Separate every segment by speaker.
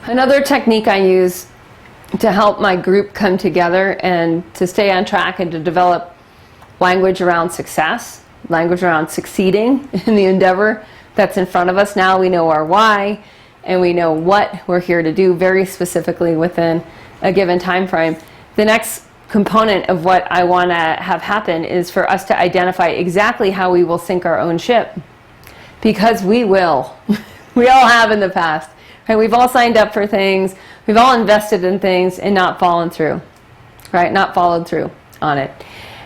Speaker 1: Another technique I use to help my group come together and to stay on track and to develop language around success, language around succeeding in the endeavor that's in front of us. Now we know our why and we know what we're here to do very specifically within a given time frame. The next component of what I want to have happen is for us to identify exactly how we will sink our own ship. Because we will. We all have in the past. Right? We've all signed up for things, we've all invested in things and not fallen through, right? Not followed through on it.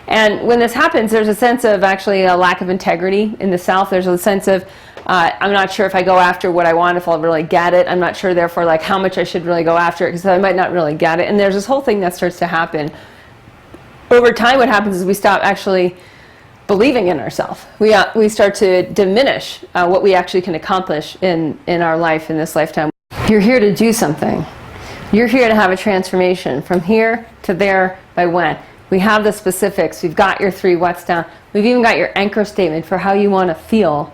Speaker 1: And when this happens, there's a sense of actually a lack of integrity in the self. There's a sense of, I'm not sure if I go after what I want, if I'll really get it. I'm not sure, therefore, like how much I should really go after it, because I might not really get it. And there's this whole thing that starts to happen. Over time, what happens is we stop actually believing in ourselves. We start to diminish what we actually can accomplish in our life, in this lifetime. You're here to do something. You're here to have a transformation from here to there by when. We have the specifics. We've got your 3 what's down. We've even got your anchor statement for how you want to feel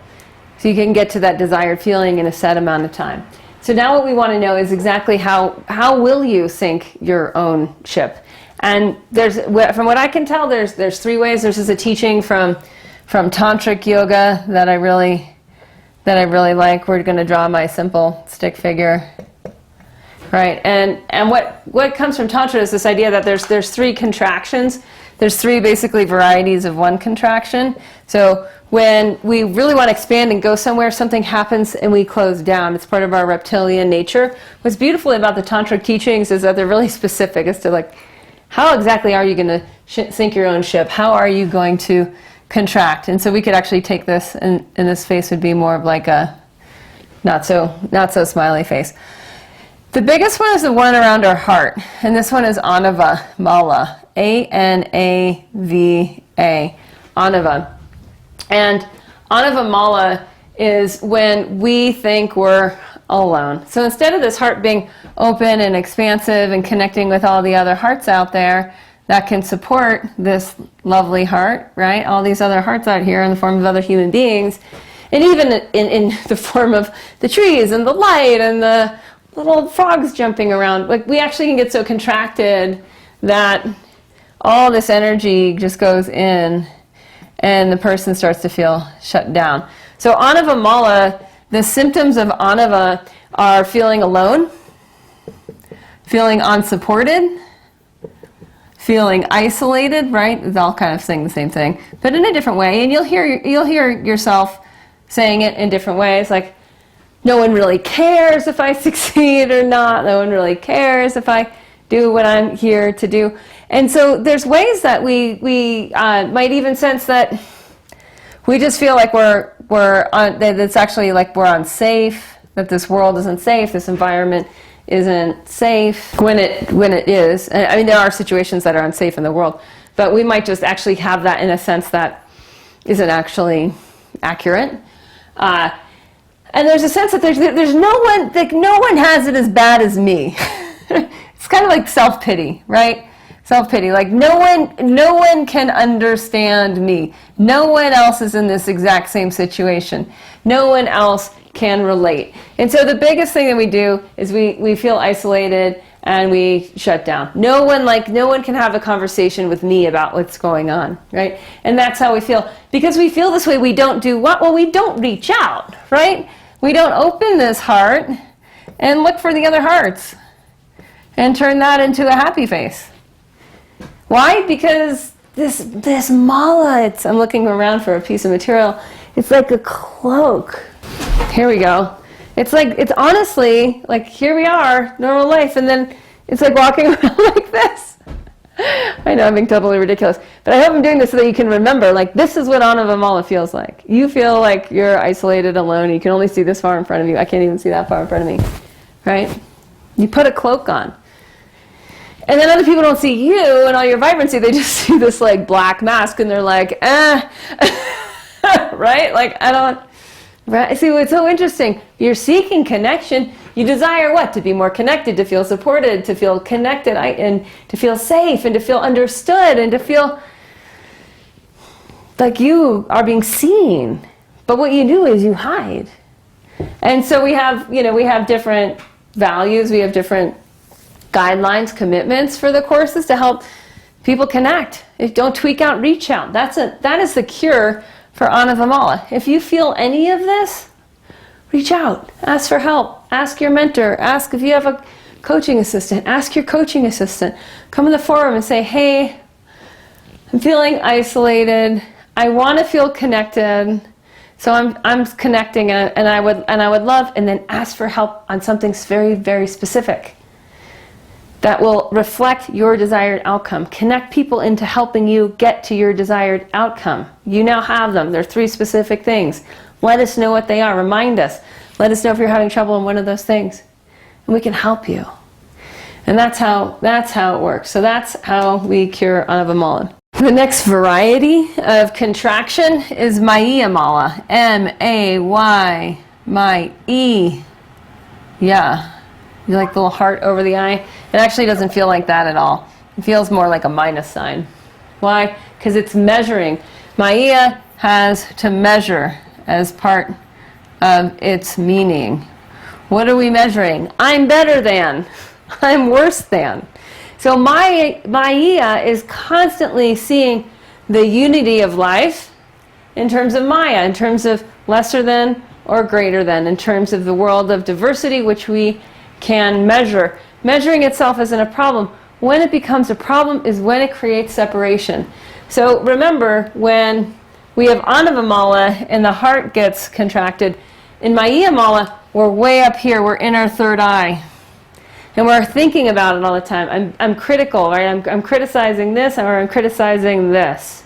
Speaker 1: so you can get to that desired feeling in a set amount of time. So now what we want to know is exactly how will you sink your own ship? And there's, from what I can tell, there's 3 ways. There's just a teaching from tantric yoga that I really like. We're going to draw my simple stick figure, right? And what comes from tantra is this idea that there's 3 contractions. There's 3 basically varieties of one contraction. So when we really want to expand and go somewhere, something happens and we close down. It's part of our reptilian nature. What's beautiful about the tantric teachings is that they're really specific as to like, how exactly are you going to sink your own ship? How are you going to contract? And so we could actually take this, and this face would be more of like a not so smiley face. The biggest one is the one around our heart, and this one is Anava, Mala, A-N-A-V-A, Anava. And Anava Mala is when we think we're alone. So instead of this heart being open and expansive and connecting with all the other hearts out there that can support this lovely heart, right? All these other hearts out here in the form of other human beings, and even in the form of the trees and the light and the little frogs jumping around. Like, we actually can get so contracted that all this energy just goes in and the person starts to feel shut down. So Anava Mala, the symptoms of Anava are feeling alone, feeling unsupported, feeling isolated, right? It's all kind of saying the same thing, but in a different way. And you'll hear yourself saying it in different ways, like, no one really cares if I succeed or not. No one really cares if I do what I'm here to do. And so there's ways that we might even sense that we just feel like that it's actually like we're unsafe, that this world isn't safe, this environment isn't safe when it is. And I mean, there are situations that are unsafe in the world, but we might just actually have that in a sense that isn't actually accurate. And there's a sense that there's no one, like no one has it as bad as me. It's kind of like self-pity, right? Self-pity, like no one can understand me. No one else is in this exact same situation. No one else can relate. And so the biggest thing that we do is we feel isolated and we shut down. No one can have a conversation with me about what's going on, right? And that's how we feel. Because we feel this way, we don't do what? Well, we don't reach out, right? We don't open this heart and look for the other hearts and turn that into a happy face. Why? Because this mala, I'm looking around for a piece of material. It's like a cloak. Here we go. It's honestly like, here we are, normal life, and then it's like walking around like this. I know I'm being totally ridiculous, but I hope I'm doing this so that you can remember, like, this is what Anava Mala feels like. You feel like you're isolated, alone. You can only see this far in front of you. I can't even see that far in front of me, right? You put a cloak on. And then other people don't see you and all your vibrancy. They just see this like black mask and they're like, right? Like, I don't, right? See, it's so interesting. You're seeking connection. You desire what? To be more connected, to feel supported, to feel connected, and to feel safe, and to feel understood, and to feel like you are being seen. But what you do is you hide. And so we have different values, we have different guidelines, commitments for the courses to help people connect. If don't tweak out, reach out. That is the cure for Anava. If you feel any of this, reach out, ask for help, ask your mentor, ask if you have a coaching assistant, ask your coaching assistant. Come in the forum and say, hey, I'm feeling isolated. I want to feel connected. So I'm connecting, and I would love, and then ask for help on something very, very specific that will reflect your desired outcome. Connect people into helping you get to your desired outcome. You now have them. They're 3 specific things. Let us know what they are. Remind us. Let us know if you're having trouble in one of those things, and we can help you. And that's how it works. So that's how we cure Anava. The next variety of contraction is Mayamala. M-A-Y, my-E. Yeah. You like the little heart over the eye? It actually doesn't feel like that at all. It feels more like a minus sign. Why? Because it's measuring. Maya has to measure as part of its meaning. What are we measuring? I'm better than. I'm worse than. So Maya is constantly seeing the unity of life in terms of Maya, in terms of lesser than or greater than, in terms of the world of diversity, which we can measure. Measuring itself isn't a problem. When it becomes a problem is when it creates separation. So remember, when we have Anava and the heart gets contracted, in Mayamala, we're way up here, we're in our third eye. And we're thinking about it all the time. I'm critical, right? I'm criticizing this, or I'm criticizing this.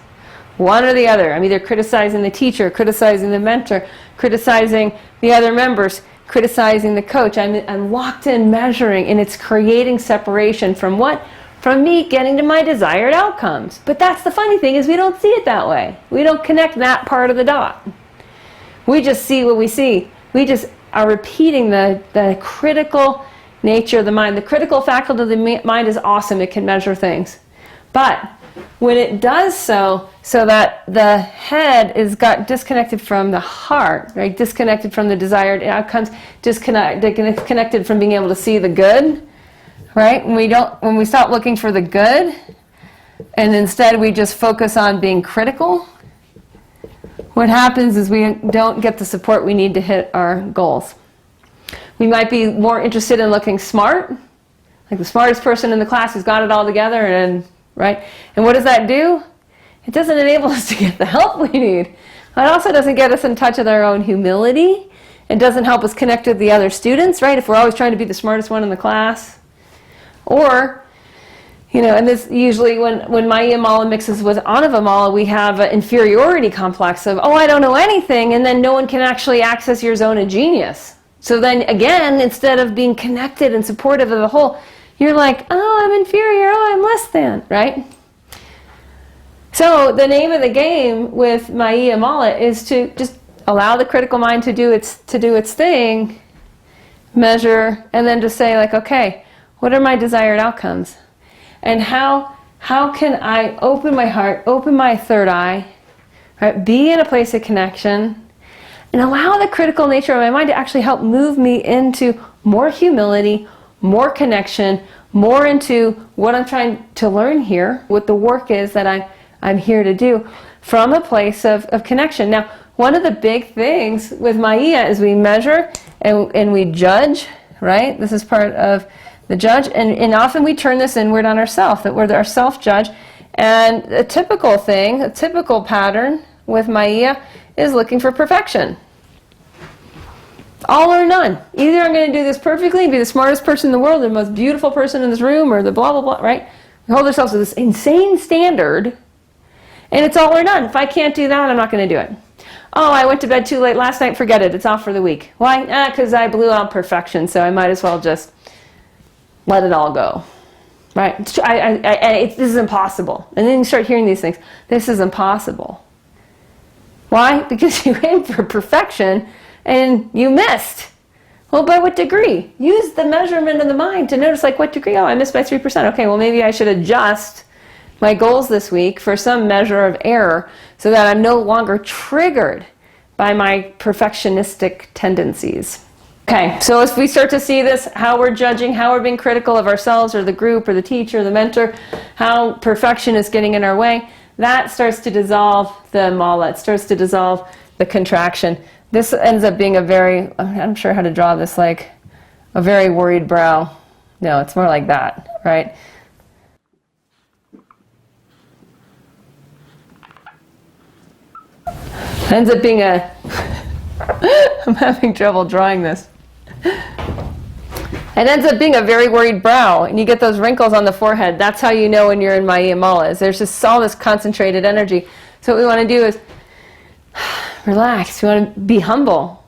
Speaker 1: One or the other. I'm either criticizing the teacher, criticizing the mentor, criticizing the other members, criticizing the coach. I'm locked in measuring, and it's creating separation from what? From me getting to my desired outcomes. But that's the funny thing, is we don't see it that way. We don't connect that part of the dot. We just see what we see. We just are repeating the critical nature of the mind. The critical faculty of the mind is awesome. It can measure things. But when it does so that the head is got disconnected from the heart, right? Disconnected from the desired outcomes, disconnected from being able to see the good, right? When we stop looking for the good, and instead we just focus on being critical, what happens is we don't get the support we need to hit our goals. We might be more interested in looking smart, like the smartest person in the class who's got it all together, and right? And what does that do? It doesn't enable us to get the help we need. It also doesn't get us in touch with our own humility. It doesn't help us connect with the other students, right? If we're always trying to be the smartest one in the class. Or, and this usually when Mayamala mixes with Anava, we have an inferiority complex of, oh, I don't know anything, and then no one can actually access your zone of genius. So then again, instead of being connected and supportive of the whole, you're like, oh, I'm inferior, oh, I'm less than, right? So the name of the game with Mayamala is to just allow the critical mind to do its thing, measure, and then just say like, okay, what are my desired outcomes? And how can I open my heart, open my third eye, right? Be in a place of connection, and allow the critical nature of my mind to actually help move me into more humility, more connection, more into what I'm trying to learn here, what the work is that I'm here to do, from a place of connection. Now, one of the big things with Maya is we measure and we judge, right? This is part of the judge, and often we turn this inward on ourselves, that we're our self-judge. And a typical thing, a typical pattern with Maya is looking for perfection. All or none. Either I'm going to do this perfectly, be the smartest person in the world, the most beautiful person in this room, or the blah, blah, blah, right? We hold ourselves to this insane standard, and it's all or none. If I can't do that, I'm not going to do it. Oh, I went to bed too late last night, forget it, it's off for the week. Why? Because I blew out perfection, so I might as well just let it all go. Right? This is impossible. And then you start hearing these things. This is impossible. Why? Because you aimed for perfection, and you missed. Well, by what degree? Use the measurement of the mind to notice, like, what degree? Oh, I missed by 3%. Okay, well, maybe I should adjust my goals this week for some measure of error so that I'm no longer triggered by my perfectionistic tendencies. Okay, so if we start to see this, how we're judging, how we're being critical of ourselves or the group or the teacher or the mentor, how perfection is getting in our way, that starts to dissolve the mala. It starts to dissolve the contraction. This ends up being a very, I'm not sure how to draw this, like a very worried brow. No, it's more like that, right? It ends up being a, I'm having trouble drawing this. It ends up being a very worried brow, and you get those wrinkles on the forehead. That's how you know when you're in Mayamala, is there's just all this concentrated energy. So what we want to do is relax. We want to be humble.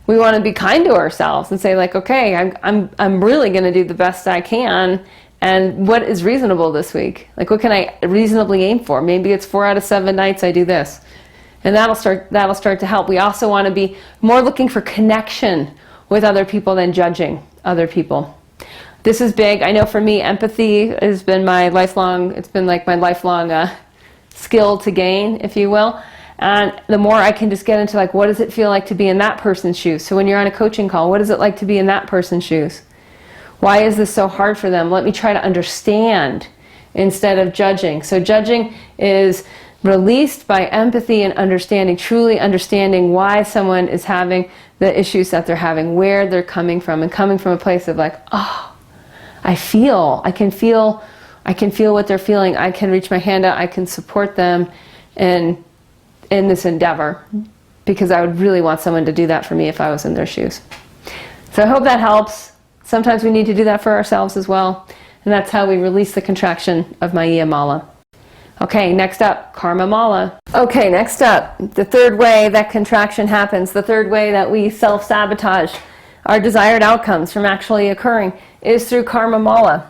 Speaker 1: We want to be kind to ourselves and say, like, okay, I'm really going to do the best I can, and what is reasonable this week? Like, what can I reasonably aim for? Maybe it's 4 out of 7 nights I do this. And that'll start to help. We also want to be more looking for connection with other people than judging other people. This is big. I know for me, empathy has been my lifelong, it's been like my lifelong skill to gain, if you will. And the more I can just get into, like, what does it feel like to be in that person's shoes? So when you're on a coaching call, what is it like to be in that person's shoes? Why is this so hard for them? Let me try to understand instead of judging. So judging is released by empathy and understanding, truly understanding why someone is having the issues that they're having, where they're coming from, and coming from a place of, like, oh, I can feel what they're feeling. I can reach my hand out. I can support them in this endeavor, because I would really want someone to do that for me if I was in their shoes. So I hope that helps. Sometimes we need to do that for ourselves as well, and that's how we release the contraction of Mayamala. Okay, next up, Karmamala. Okay, next up, the third way that contraction happens, the third way that we self-sabotage our desired outcomes from actually occurring, is through Karmamala.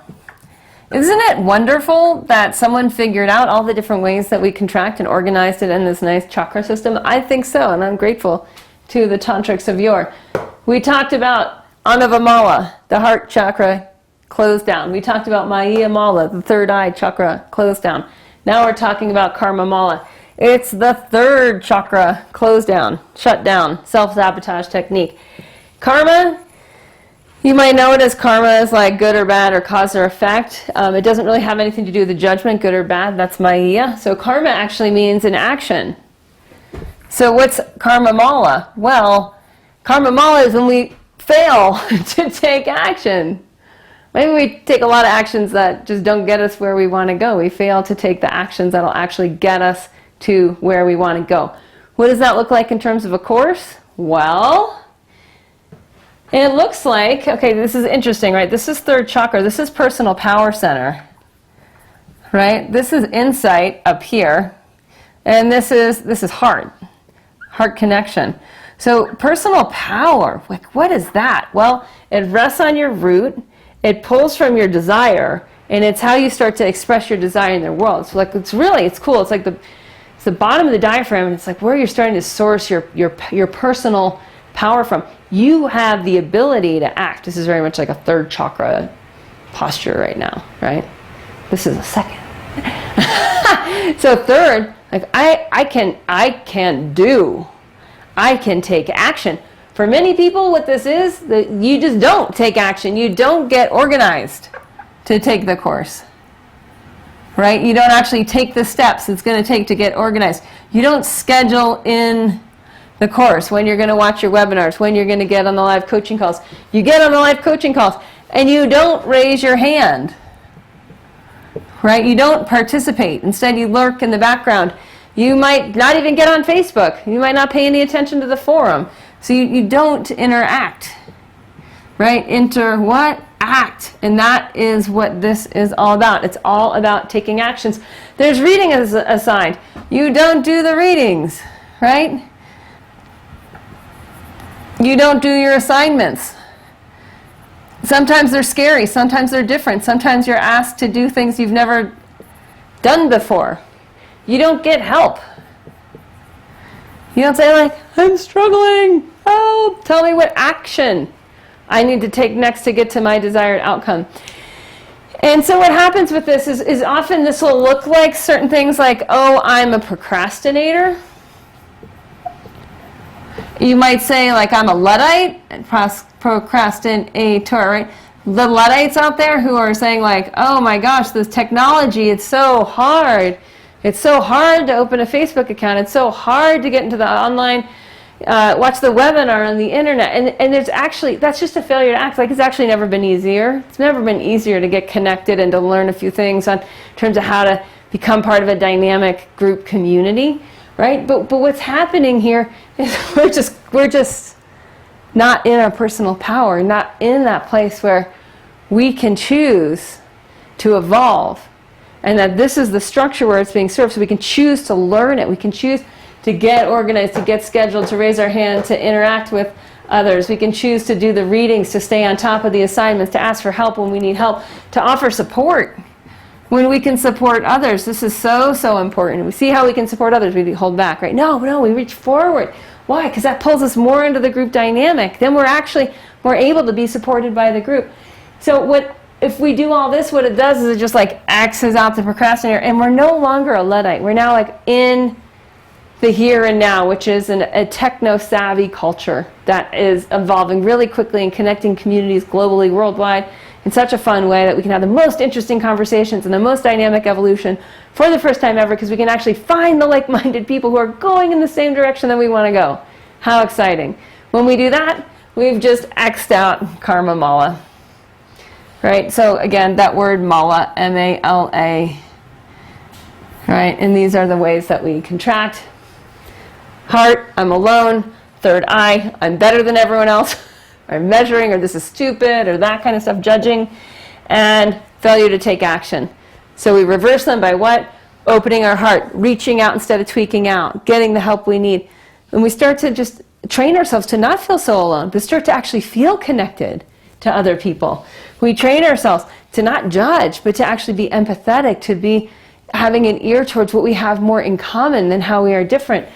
Speaker 1: Isn't it wonderful that someone figured out all the different ways that we contract and organized it in this nice chakra system? I think so, and I'm grateful to the tantrics of yore. We talked about Anava, the heart chakra, closed down. We talked about Mayamala, the third eye chakra, closed down. Now we're talking about Karmamala. It's the third chakra closed down, shut down, self-sabotage technique. Karma, you might know it as karma as like good or bad or cause or effect. It doesn't really have anything to do with the judgment, good or bad. That's Maya. So karma actually means an action. So what's Karmamala? Well, Karmamala is when we fail to take action. Maybe we take a lot of actions that just don't get us where we want to go. We fail to take the actions that'll actually get us to where we want to go. What does that look like in terms of a course? Well, it looks like, okay, this is interesting, right? This is third chakra. This is personal power center, right? This is insight up here, and this is heart connection. So personal power, like, what is that? Well, it rests on your root. It pulls from your desire, and it's how you start to express your desire in the world. So, like, it's cool. It's like it's the bottom of the diaphragm, and it's like where you're starting to source your personal power from. You have the ability to act. This is very much like a third chakra posture right now, right? This is a second. So third, like I can take action. For many people, what this is, that you just don't take action. You don't get organized to take the course, right? You don't actually take the steps it's going to take to get organized. You don't schedule in the course, when you're going to watch your webinars, when you're going to get on the live coaching calls. You get on the live coaching calls, and you don't raise your hand, right? You don't participate. Instead, you lurk in the background. You might not even get on Facebook. You might not pay any attention to the forum. So you don't interact, right? Act. And that is what this is all about. It's all about taking actions. There's reading assigned. You don't do the readings, right? You don't do your assignments. Sometimes they're scary. Sometimes they're different. Sometimes you're asked to do things you've never done before. You don't get help. You don't say, like, I'm struggling. Help. Tell me what action I need to take next to get to my desired outcome. And so what happens with this is often this will look like certain things like, oh, I'm a procrastinator. You might say, like, I'm a Luddite and procrastinator, right? The Luddites out there who are saying, like, oh my gosh, this technology, it's so hard. It's so hard to open a Facebook account. It's so hard to get into the online, watch the webinar on the internet. And there's actually, that's just a failure to act. Like, it's actually never been easier. It's never been easier to get connected and to learn a few things in terms of how to become part of a dynamic group community, right? But what's happening here is we're just not in our personal power, not in that place where we can choose to evolve. And that this is the structure where it's being served, so we can choose to learn it. We can choose to get organized, to get scheduled, to raise our hand, to interact with others. We can choose to do the readings, to stay on top of the assignments, to ask for help when we need help, to offer support when we can support others. This is so, so important. We see how we can support others, we hold back, right? No, we reach forward. Why? Because that pulls us more into the group dynamic. Then we're actually more able to be supported by the group. So if we do all this, what it does is it just like X's out the procrastinator, and we're no longer a Luddite. We're now like in the here and now, which is a techno-savvy culture that is evolving really quickly and connecting communities globally, worldwide, in such a fun way that we can have the most interesting conversations and the most dynamic evolution for the first time ever, because we can actually find the like-minded people who are going in the same direction that we want to go. How exciting. When we do that, we've just X'd out Karmamala. Right? So again, that word mala, M-A-L-A. Right? And these are the ways that we contract. Heart, I'm alone. Third eye, I'm better than everyone else. Or measuring, or this is stupid, or that kind of stuff, judging. And failure to take action. So we reverse them by what? Opening our heart, reaching out instead of tweaking out, getting the help we need. And we start to just train ourselves to not feel so alone, but start to actually feel connected to other people. We train ourselves to not judge, but to actually be empathetic, to be having an ear towards what we have more in common than how we are different.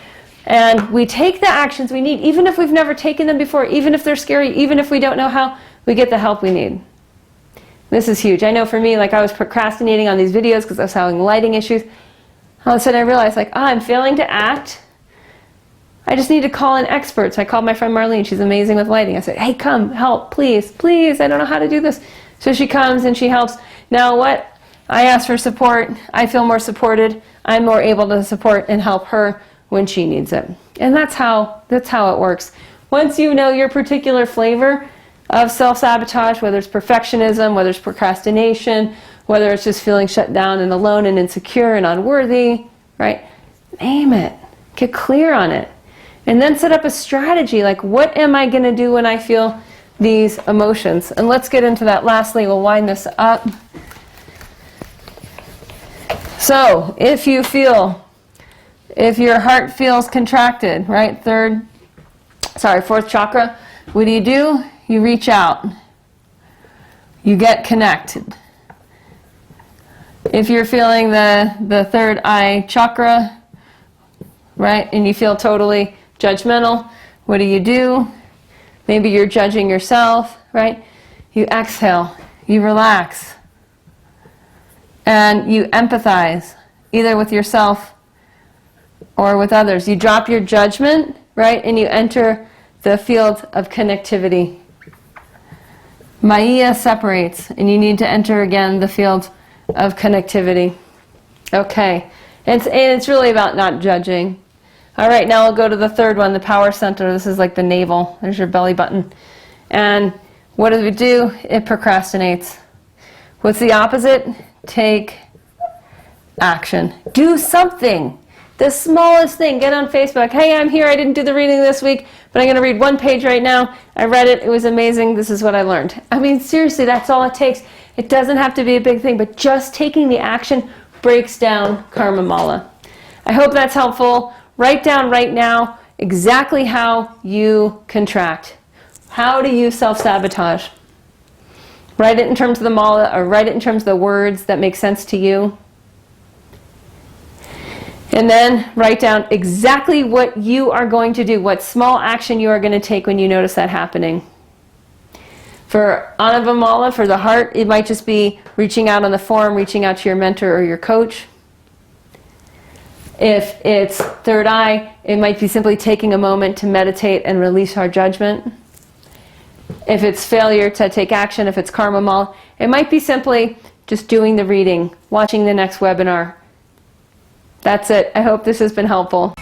Speaker 1: And we take the actions we need, even if we've never taken them before, even if they're scary, even if we don't know how, we get the help we need. This is huge. I know for me, like, I was procrastinating on these videos because I was having lighting issues. All of a sudden I realized, like, I'm failing to act. I just need to call in experts. I called my friend Marlene. She's amazing with lighting. I said, hey, come, help, please, please. I don't know how to do this. So she comes and she helps. Now what? I ask for support. I feel more supported. I'm more able to support and help her when she needs it. And that's how it works. Once you know your particular flavor of self-sabotage, whether it's perfectionism, whether it's procrastination, whether it's just feeling shut down and alone and insecure and unworthy, right? Name it. Get clear on it. And then set up a strategy, like, what am I going to do when I feel these emotions? And let's get into that. Lastly, we'll wind this up. So, if your heart feels contracted, right? Fourth chakra, what do? You reach out. You get connected. If you're feeling the third eye chakra, right, and you feel totally judgmental, what do? Maybe you're judging yourself, right? You exhale, you relax, and you empathize, either with yourself or with others. You drop your judgment, right, and you enter the field of connectivity. Maya separates, and you need to enter again the field of connectivity. Okay, and it's really about not judging. All right, now we'll go to the third one, the power center. This is like the navel. There's your belly button. And what does it do? It procrastinates. What's the opposite? Take action. Do something. The smallest thing. Get on Facebook. Hey, I'm here. I didn't do the reading this week, but I'm going to read one page right now. I read it. It was amazing. This is what I learned. I mean, seriously, that's all it takes. It doesn't have to be a big thing, but just taking the action breaks down Karmamala. I hope that's helpful. Write down right now exactly how you contract. How do you self-sabotage? Write it in terms of the mala, or write it in terms of the words that make sense to you. And then write down exactly what you are going to do, what small action you are going to take when you notice that happening. For Anava, for the heart, it might just be reaching out on the forum, reaching out to your mentor or your coach. If it's third eye, it might be simply taking a moment to meditate and release our judgment. If it's failure to take action, if it's Karmamala, it might be simply just doing the reading, watching the next webinar. That's it. I hope this has been helpful.